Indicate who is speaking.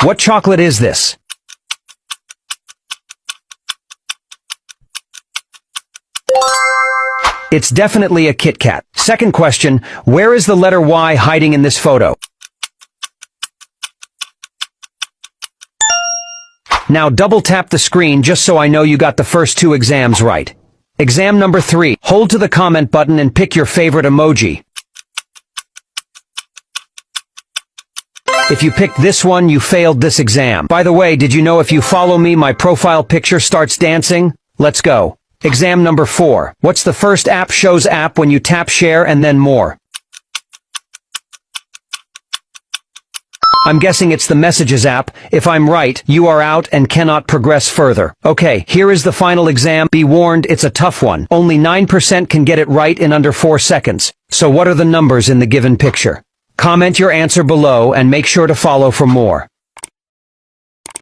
Speaker 1: What chocolate is this? It's definitely a Kit Kat. Second question, where is the letter Y hiding in this photo? Now double tap the screen just so I know you got the first two exams right. Exam number 3, hold to the comment button and pick your favorite emoji. If you picked this one, you failed this exam. By the way, did you know if you follow me, my profile picture starts dancing? Let's go. Exam number 4. What's the first app shows app when you tap share and then more? I'm guessing it's the Messages app. If I'm right, you are out and cannot progress further. Okay, here is the final exam. Be warned, it's a tough one. Only 9% can get it right in under 4 seconds. So what are the numbers in the given picture? Comment your answer below and make sure to follow for more.